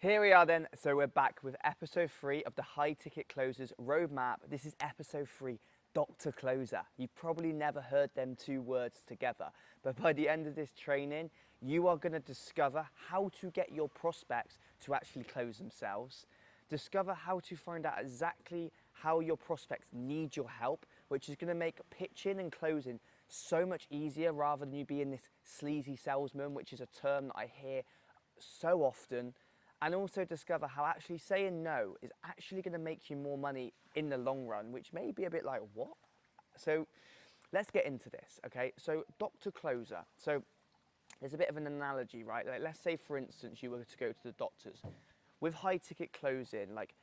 Here we are then, so we're back with episode 3 of the High Ticket Closers Roadmap. This is episode 3, Dr. Closer. You've probably never heard them two words together, but by the end of this training, you are going to discover how to get your prospects to actually close themselves, discover how to find out exactly how your prospects need your help, which is going to make pitching and closing so much easier rather than you being this sleazy salesman, which is a term that I hear so often. And also discover how actually saying no is actually going to make you more money in the long run, which may be a bit like, what? So let's get into this, okay? So Dr. Closer. So there's a bit of an analogy, right? Like, let's say, for instance, you were to go to the doctors. With high ticket closing, like,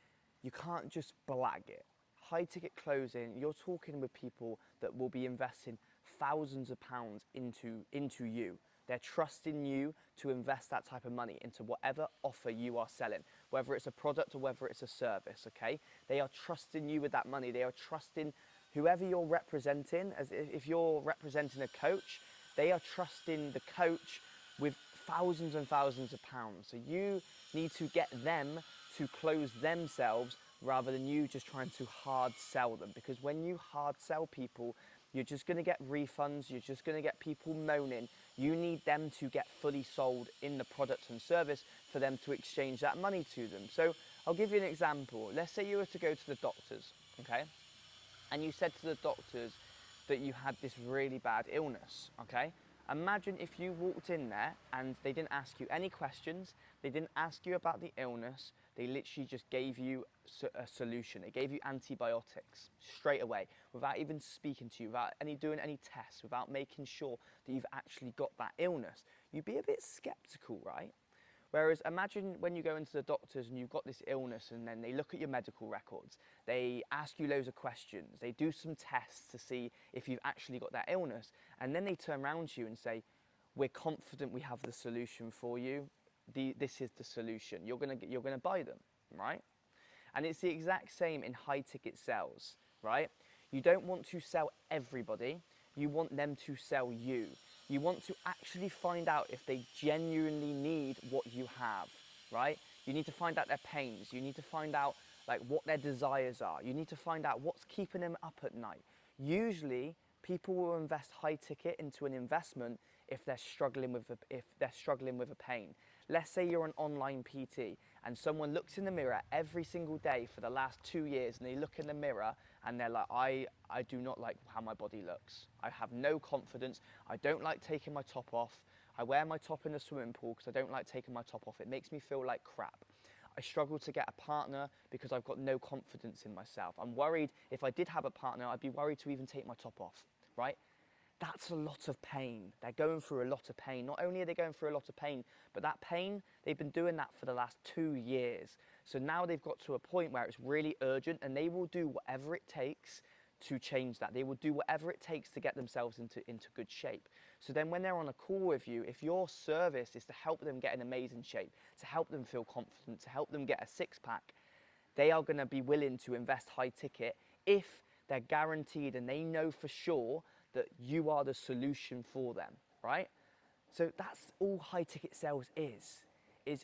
you can't just blag it. High ticket closing, you're talking with people that will be investing thousands of pounds into you. They're trusting you to invest that type of money into whatever offer you are selling, whether it's a product or whether it's a service, okay? They are trusting you with that money. They are trusting whoever you're representing. As if you're representing a coach, they are trusting the coach with thousands and thousands of pounds. So you need to get them to close themselves rather than you just trying to hard sell them. Because when you hard sell people, you're just going to get refunds, you're just going to get people moaning. You need them to get fully sold in the product and service for them to exchange that money to them. So I'll give you an example. Let's say you were to go to the doctors, okay? And you said to the doctors that you had this really bad illness, okay? Imagine if you walked in there and they didn't ask you any questions, they didn't ask you about the illness, they literally just gave you a solution. They gave you antibiotics straight away without even speaking to you, without doing any tests, without making sure that you've actually got that illness. You'd be a bit skeptical, right? Whereas imagine when you go into the doctors and you've got this illness and then they look at your medical records, they ask you loads of questions, they do some tests to see if you've actually got that illness, and then they turn around to you and say, we're confident we have the solution for you, this is the solution, you're gonna buy them, right? And it's the exact same in high ticket sales, right? You don't want to sell everybody, you want them to sell you. You want to actually find out if they genuinely need what you have, right? You need to find out their pains. You need to find out like what their desires are. You need to find out what's keeping them up at night. Usually, people will invest high ticket into an investment if they're struggling with a pain. Let's say you're an online PT and someone looks in the mirror every single day for the last 2 years and they look in the mirror and they're like, I do not like how my body looks. I have no confidence. I don't like taking my top off. I wear my top in the swimming pool because I don't like taking my top off. It makes me feel like crap. I struggle to get a partner because I've got no confidence in myself. I'm worried if I did have a partner, I'd be worried to even take my top off, right? That's a lot of pain. They're going through a lot of pain. Not only are they going through a lot of pain, but that pain, they've been doing that for the last 2 years. So now they've got to a point where it's really urgent and they will do whatever it takes to change that. They will do whatever it takes to get themselves into good shape. So then when they're on a call with you, if your service is to help them get in amazing shape, to help them feel confident, to help them get a six-pack, they are going to be willing to invest high ticket if they're guaranteed and they know for sure that you are the solution for them, right? So that's all high ticket sales is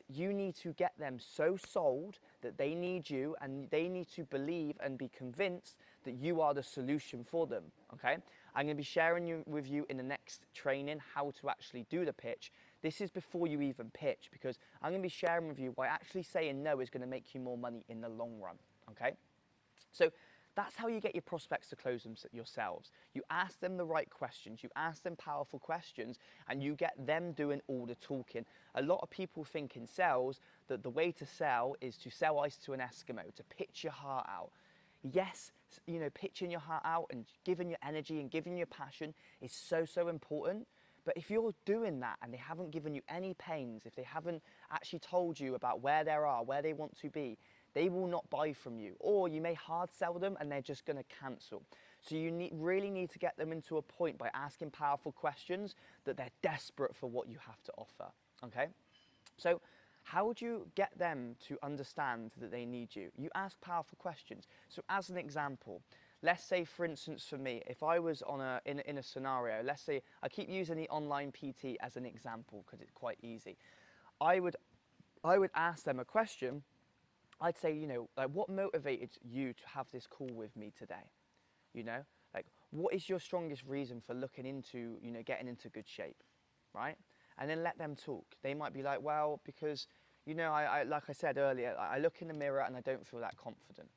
you need to get them so sold that they need you and they need to believe and be convinced that you are the solution for them, okay? I'm gonna be sharing with you in the next training how to actually do the pitch. This is before you even pitch because I'm gonna be sharing with you why actually saying no is gonna make you more money in the long run, okay? So that's how you get your prospects to close them yourselves. You ask them the right questions, you ask them powerful questions, and you get them doing all the talking. A lot of people think in sales that the way to sell is to sell ice to an Eskimo, to pitch your heart out. Yes, you know, pitching your heart out and giving your energy and giving your passion is so, so important. But if you're doing that and they haven't given you any pains, if they haven't actually told you about where they are, where they want to be, they will not buy from you, or you may hard sell them and they're just going to cancel. So you really need to get them into a point by asking powerful questions that they're desperate for what you have to offer, okay? So how do you get them to understand that they need you? You ask powerful questions. So as an example, let's say for instance for me, if I was in a scenario, let's say I keep using the online PT as an example because it's quite easy. I would I would ask them a question. I'd say, like, what motivated you to have this call with me today? You know, like, what is your strongest reason for looking into, getting into good shape, right? And then let them talk. They might be like, well, because, I like I said earlier, I look in the mirror and I don't feel that confident.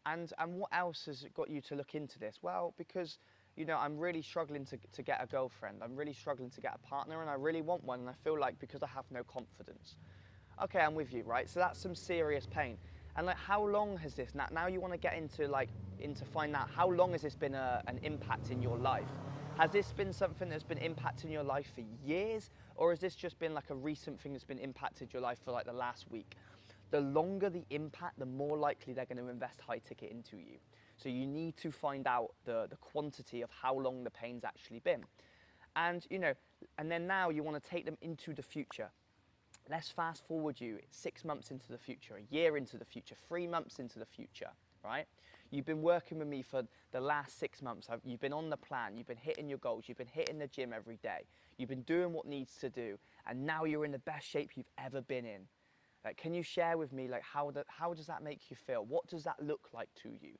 And what else has got you to look into this? Well, because, I'm really struggling to get a girlfriend. I'm really struggling to get a partner, and I really want one. And I feel like because I have no confidence. Okay, I'm with you, right? So that's some serious pain. And like, how long has this, now you want to get into find out how long has this been an impact in your life? Has this been something that's been impacting your life for years? Or has this just been like a recent thing that's been impacted your life for like the last week? The longer the impact, the more likely they're going to invest high ticket into you. So you need to find out the quantity of how long the pain's actually been. And, and then now you want to take them into the future. Let's fast forward you 6 months into the future, a year into the future, 3 months into the future, right? You've been working with me for the last 6 months. You've been on the plan, you've been hitting your goals, you've been hitting the gym every day, you've been doing what needs to do, and now you're in the best shape you've ever been in. Like, can you share with me, like, how does that make you feel? What does that look like to you?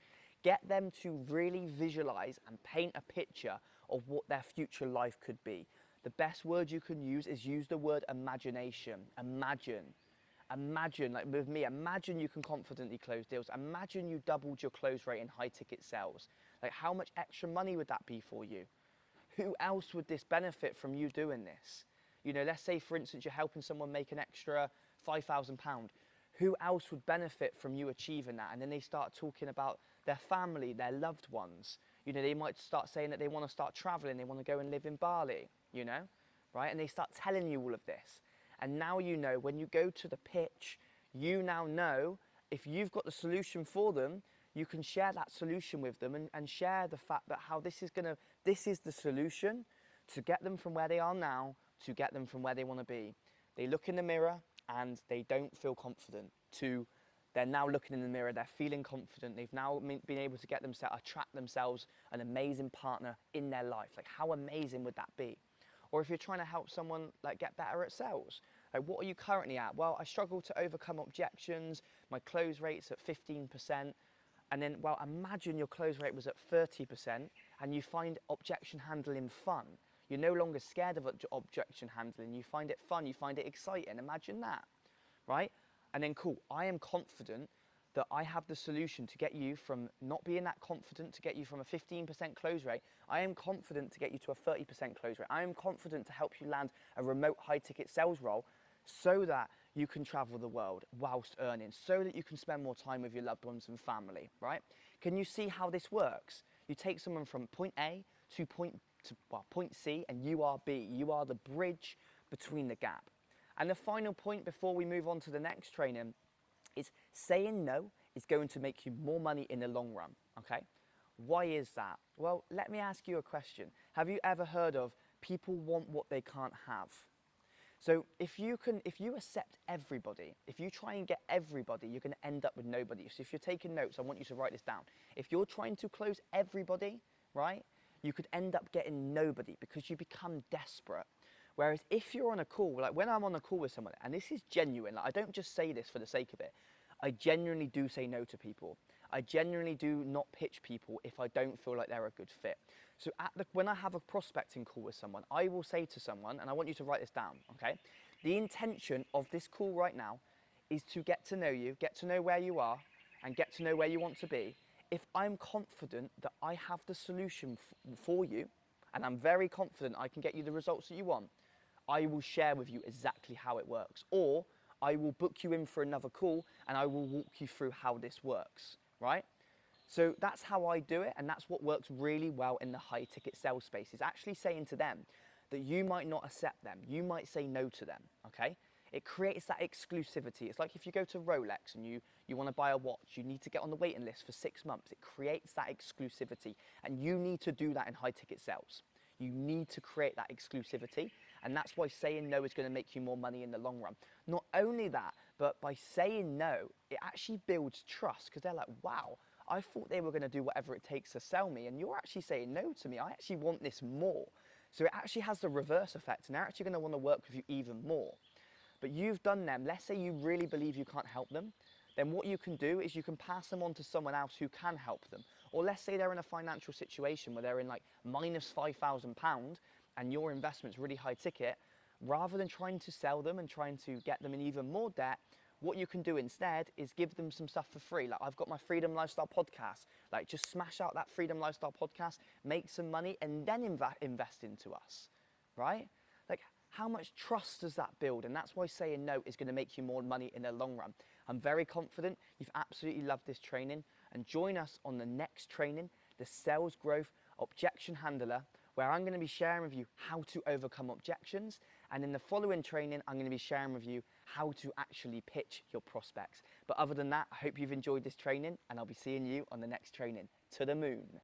Get them to really visualize and paint a picture of what their future life could be. The best word you can use is use the word imagination. Imagine, like with me, imagine you can confidently close deals. Imagine you doubled your close rate in high ticket sales. Like, how much extra money would that be for you? Who else would this benefit from you doing this? Let's say, for instance, you're helping someone make an extra £5,000. Who else would benefit from you achieving that? And then they start talking about their family, their loved ones. They might start saying that they want to start traveling, they want to go and live in Bali, right? And they start telling you all of this. And now when you go to the pitch, you now know if you've got the solution for them, you can share that solution with them and share the fact that how this is the solution to get them from where they are now to get them from where they want to be. They look in the mirror and they don't feel confident. They're now looking in the mirror, they're feeling confident, they've now been able to attract themselves an amazing partner in their life. Like, how amazing would that be? Or if you're trying to help someone like get better at sales, like, what are you currently at? Well, I struggle to overcome objections, my close rate's at 15%, and then, well, imagine your close rate was at 30% and you find objection handling fun. You're no longer scared of objection handling, you find it fun, you find it exciting, imagine that, right? And then, cool, I am confident that I have the solution to get you from not being that confident, to get you from a 15% close rate. I am confident to get you to a 30% close rate. I am confident to help you land a remote high ticket sales role so that you can travel the world whilst earning, so that you can spend more time with your loved ones and family, right? Can you see how this works? You take someone from point A to point C, and you are B. You are the bridge between the gap. And the final point before we move on to the next training is saying no is going to make you more money in the long run, okay? Why is that? Well, let me ask you a question. Have you ever heard of people want what they can't have? So if you accept everybody, if you try and get everybody, you're going to end up with nobody. So if you're taking notes, I want you to write this down. If you're trying to close everybody, right, you could end up getting nobody because you become desperate. Whereas if you're on a call, like when I'm on a call with someone, and this is genuine, like I don't just say this for the sake of it, I genuinely do say no to people. I genuinely do not pitch people if I don't feel like they're a good fit. So when I have a prospecting call with someone, I will say to someone, and I want you to write this down, okay? The intention of this call right now is to get to know you, get to know where you are, and get to know where you want to be. If I'm confident that I have the solution for you, and I'm very confident I can get you the results that you want, I will share with you exactly how it works. Or I will book you in for another call and I will walk you through how this works, right? So that's how I do it, and that's what works really well in the high ticket sales space, is actually saying to them that you might not accept them, you might say no to them, okay? It creates that exclusivity. It's like if you go to Rolex and you want to buy a watch, you need to get on the waiting list for 6 months. It creates that exclusivity, and you need to do that in high ticket sales. You need to create that exclusivity, and that's why saying no is going to make you more money in the long run. Not only that, but by saying no, it actually builds trust, because they're like, wow, I thought they were going to do whatever it takes to sell me, and you're actually saying no to me. I actually want this more. So it actually has the reverse effect, and they're actually going to want to work with you even more. but you've done them. Let's say you really believe you can't help them, then what you can do is you can pass them on to someone else who can help them. Or let's say they're in a financial situation where they're in like minus £5,000 and your investment's really high ticket. Rather than trying to sell them and trying to get them in even more debt, what you can do instead is give them some stuff for free. Like I've got my Freedom Lifestyle podcast. Like just smash out that Freedom Lifestyle podcast, make some money, and then invest into us, right? Like how much trust does that build? And that's why saying no is going to make you more money in the long run. I'm very confident you've absolutely loved this training, and join us on the next training, the Sales Growth Objection Handler, where I'm going to be sharing with you how to overcome objections. And in the following training, I'm going to be sharing with you how to actually pitch your prospects. But other than that, I hope you've enjoyed this training, and I'll be seeing you on the next training. To the moon.